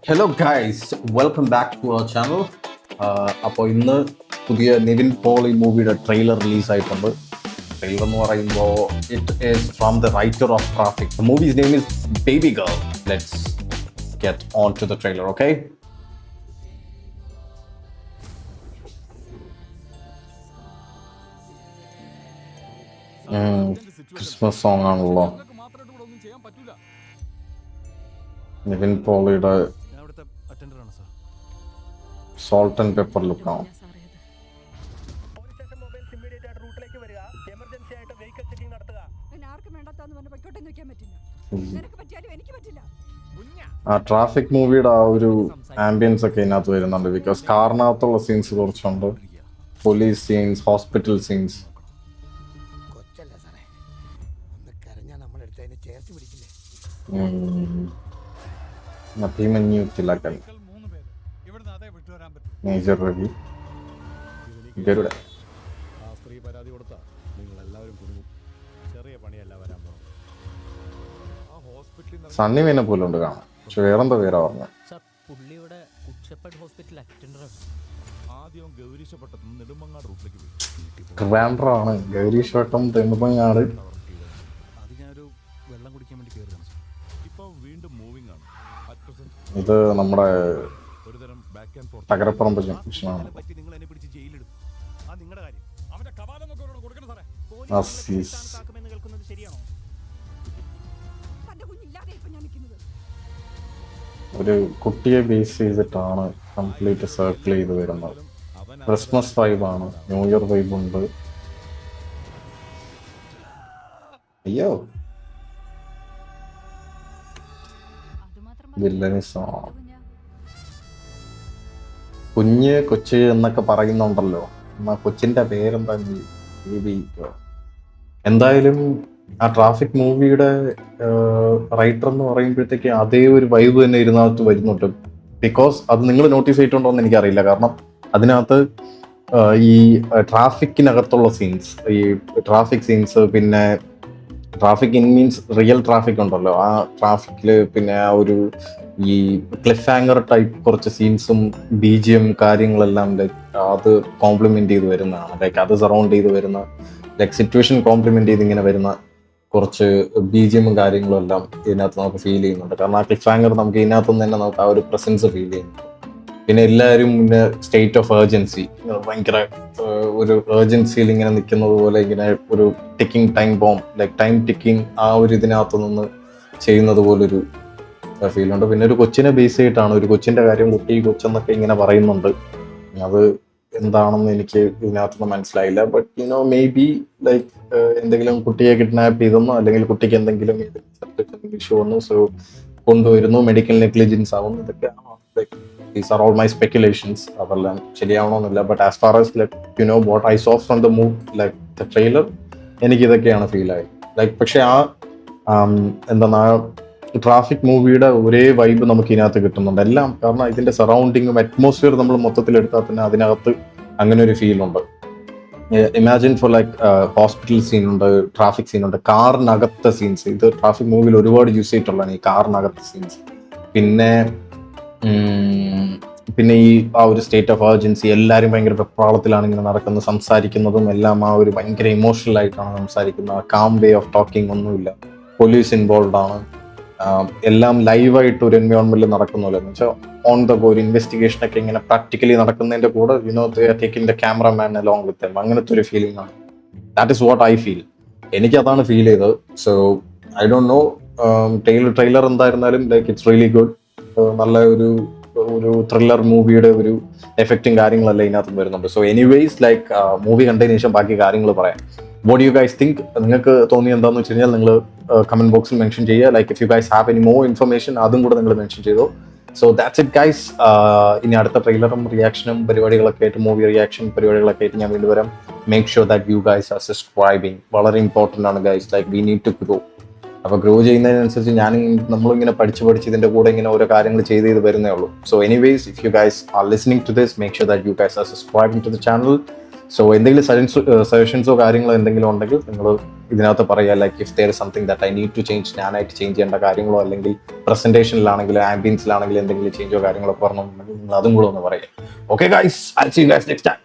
Hello guys, welcome back to our channel. അപ്പോൾ ഇന്ന് പുതിയ നിവിൻ പോളി മൂവിയുടെ ട്രെയിലർ റിലീസായിട്ടുണ്ട്. ട്രെയിലർ എന്ന് പറയുമ്പോൾ it is from the writer of Traffic. The movie's name is Baby Girl. Let's get on to the trailer, okay? Christmas song ആണല്ലോ. നിവിൻ പോളിയുടെ salt and pepper ലുക്കാണ്. ആ ട്രാഫിക് മൂവിയുടെ ആ ഒരു ആംബിയൻസ് ഒക്കെ ഇതിനകത്ത് വരുന്നുണ്ട്. ബിക്കോസ് കാറിനകത്തുള്ള സീൻസ് കുറച്ചുണ്ട്, police scenes, hospital scenes. Thilakan, major Ravi, Garuda. Sunny മീനെ പോലെ ഉണ്ട് കാണാൻ, പക്ഷെ വേറെന്താ പേരാ പറഞ്ഞ. ട്രിവാൻഡ്രമാണ് ഗൗരീശ്വട്ടം, നെടുമങ്ങാട്. ഇത് നമ്മുടെ തകരപ്പറമ്പ് ജംഗ്ഷനാണ്. ഒരു കുട്ടിയെ ബേസ് ചെയ്തിട്ടാണ് കംപ്ലീറ്റ് സർക്കിൾ ചെയ്ത് വരുന്നത്. ക്രിസ്മസ് വൈബാണ്, ന്യൂ ഇയർ വൈബ് ഉണ്ട്. അയ്യോ, വില്ലനിസമാണ്. കുഞ്ഞ് കൊച്ച് എന്നൊക്കെ പറയുന്നുണ്ടല്ലോ, എന്നാ കൊച്ചിന്റെ പേരെന്താ? എന്തായാലും ആ ട്രാഫിക് മൂവിയുടെ റൈറ്റർ എന്ന് പറയുമ്പോഴത്തേക്ക് അതേ ഒരു വൈബ് തന്നെ ഇതിനകത്ത് വരുന്നുണ്ട്. ബിക്കോസ് അത് നിങ്ങൾ നോട്ടീസ് ചെയ്തിട്ടുണ്ടോ എന്ന് എനിക്കറിയില്ല. കാരണം അതിനകത്ത് ഈ ട്രാഫിക്കിനകത്തുള്ള സീൻസ്, ഈ ട്രാഫിക് സീൻസ്, പിന്നെ traffic in means real traffic ഉണ്ടല്ലോ, ആ ട്രാഫിക്കിൽ പിന്നെ ആ ഒരു ഈ ക്ലിഫ് ഹാങ്ങർ ടൈപ്പ് കുറച്ച് സീൻസും BGM കാര്യങ്ങളെല്ലാം ലൈക്ക് അത് കോംപ്ലിമെന്റ് ചെയ്ത് വരുന്നതാണ്. ലൈക്ക് അത് സറൗണ്ട് ചെയ്ത് വരുന്ന, ലൈക്ക് സിറ്റുവേഷൻ കോംപ്ലിമെന്റ് ചെയ്ത് ഇങ്ങനെ വരുന്ന കുറച്ച് BGM കാര്യങ്ങളും എല്ലാം ഇതിനകത്ത് നമുക്ക് ഫീൽ ചെയ്യുന്നുണ്ട്. കാരണം ആ ക്ലിഫ് ഹാങ്ങർ നമുക്ക് ഇതിനകത്തുനിന്ന് തന്നെ നമുക്ക് ആ ഒരു പ്രസൻസ് ഫീൽ ചെയ്യുന്നുണ്ട്. പിന്നെ എല്ലാവരും പിന്നെ സ്റ്റേറ്റ് ഓഫ് ഏർജൻസി, ഭയങ്കര ഒരു ഏർജൻസിയിൽ ഇങ്ങനെ നിൽക്കുന്നത് പോലെ, ഇങ്ങനെ ഒരു ticking time bomb, like time ticking, ആ ഒരു ഇതിനകത്ത് നിന്ന് ചെയ്യുന്നത് പോലൊരു ഫീലുണ്ട്. പിന്നെ ഒരു കൊച്ചിനെ ബേസ് ചെയ്തിട്ടാണ്, ഒരു കൊച്ചിന്റെ കാര്യം കൊച്ചെന്നൊക്കെ ഇങ്ങനെ പറയുന്നുണ്ട്. അത് എന്താണെന്ന് എനിക്ക് ഇതിനകത്തൊന്നും മനസ്സിലായില്ല. ബട്ട് മേ ബി ലൈക്ക് എന്തെങ്കിലും കുട്ടിയെ കിഡ്നാപ്പ് ചെയ്തെന്നോ, അല്ലെങ്കിൽ കുട്ടിക്ക് എന്തെങ്കിലും ഇഷ്യൂ വന്നു, സോ കൊണ്ടുവരുന്നു, മെഡിക്കൽ നെഗ്ലിജൻസ് ആവുന്നു. ഇതൊക്കെയാണോ? Like these are all my speculations. അതെല്ലാം ശരിയാവണമെന്നില്ല. But as far as like what I saw from the movie, like the trailer, എനിക്ക് ഇതൊക്കെയാണ് ഫീൽ ആയത്. ലൈക്ക് പക്ഷെ ആ എന്താണ്, ട്രാഫിക് മൂവിയുടെ ഒരേ വൈബ് നമുക്ക് ഇതിനകത്ത് കിട്ടുന്നുണ്ട് എല്ലാം. കാരണം ഇതിന്റെ സറൗണ്ടിങ്ങും അറ്റ്മോസ്ഫിയർ നമ്മൾ മൊത്തത്തിൽ എടുത്താൽ തന്നെ അതിനകത്ത് അങ്ങനെ ഒരു ഫീൽ ഉണ്ട്. ഇമാജിൻ ഫോർ ലൈക്ക് ഹോസ്പിറ്റൽ സീനുണ്ട്, ട്രാഫിക് സീനുണ്ട്, കാറിനകത്തെ സീൻസ്. ഇത് ട്രാഫിക് മൂവിയിൽ ഒരുപാട് യൂസ് ചെയ്തിട്ടുള്ളതാണ് ഈ കാറിനകത്തെ സീൻസ്. പിന്നെ ഈ ആ ഒരു സ്റ്റേറ്റ് ഓഫ് ഏർജൻസി, എല്ലാവരും ഭയങ്കര വെപ്രാളത്തിലാണ് ഇങ്ങനെ നടക്കുന്നത്, സംസാരിക്കുന്നതും എല്ലാം ആ ഒരു ഭയങ്കര ഇമോഷണൽ ആയിട്ടാണ് സംസാരിക്കുന്നത്. കാം വേ ഓഫ് ടോക്കിംഗ് ഒന്നുമില്ല. പോലീസ് ഇൻവോൾവ് ആണ്, എല്ലാം ലൈവായിട്ട് ഒരു എൻവയോൺമെന്റിൽ നടക്കുന്നില്ല. എന്ന് വെച്ചാൽ ഓൺ ദ ഗോ ഒരു ഇൻവെസ്റ്റിഗേഷൻ ഒക്കെ ഇങ്ങനെ പ്രാക്ടിക്കലി നടക്കുന്നതിന്റെ കൂടെ taking the cameraman along with them, അങ്ങനത്തെ ഒരു ഫീലിംഗ് ആണ്. That is what I feel. എനിക്കതാണ് ഫീൽ ചെയ്തത്. So I don't know, trailer എന്തായിരുന്നാലും ലൈക്ക് ഇറ്റ്സ് റിയലി ഗുഡ്. നല്ല ഒരു ത്രില്ലർ മൂവിയുടെ ഒരു എഫക്റ്റും കാര്യങ്ങളെല്ലാം ഇതിനകത്ത് വരുന്നുണ്ട്. സോ എനിവേസ് ലൈക്ക് മൂവി കണ്ടതിന് ശേഷം ബാക്കി കാര്യങ്ങൾ പറയാം. What you guys think? നിങ്ങൾക്ക് തോന്നി എന്താണെന്ന് വെച്ച് കഴിഞ്ഞാൽ നിങ്ങൾ കമന്റ് ബോക്സിൽ മെൻഷൻ ചെയ്യുക. Like if you guys have any more information, അതും കൂടെ നിങ്ങൾ മെൻഷൻ ചെയ്തോ. So that's it guys. ഇനി അടുത്ത ട്രെയിലറും റിയാക്ഷനും പരിപാടികളൊക്കെ ആയിട്ട്, മൂവി റിയാക്ഷൻ പരിപാടികളൊക്കെ ആയിട്ട് ഞാൻ വീണ്ടും വരാം. Make sure that you guys are subscribing. വളരെ ഇമ്പോർട്ടൻ്റ് ആണ് guys. Like we need to grow. അപ്പോൾ ഗ്രോ ചെയ്യുന്നതിനനുസരിച്ച് നമ്മളിങ്ങനെ പഠിച്ച് ഇതിൻ്റെ കൂടെ ഇങ്ങനെ ഓരോ കാര്യങ്ങൾ ചെയ്ത് വരുന്നേ ഉള്ളൂ. So anyways, if you guys are listening to this, make sure that you guys are subscribing to the channel. So എന്തെങ്കിലും സജഷൻസോ കാര്യങ്ങളോ എന്തെങ്കിലും ഉണ്ടെങ്കിൽ നിങ്ങൾ ഇതിനകത്ത് പറയുക like if there is something that I need to change, ഞാനായിട്ട് ചേഞ്ച് ചെയ്യേണ്ട കാര്യങ്ങളോ അല്ലെങ്കിൽ പ്രസന്റേഷനിലാണെങ്കിലും ആംബിയൻസിലാണെങ്കിലും എന്തെങ്കിലും ചേഞ്ചോ കാര്യങ്ങളോ പറഞ്ഞിട്ടുണ്ടെങ്കിൽ നിങ്ങൾ അതും കൂടെ ഒന്ന് പറയുക. Okay guys, I see you guys next time.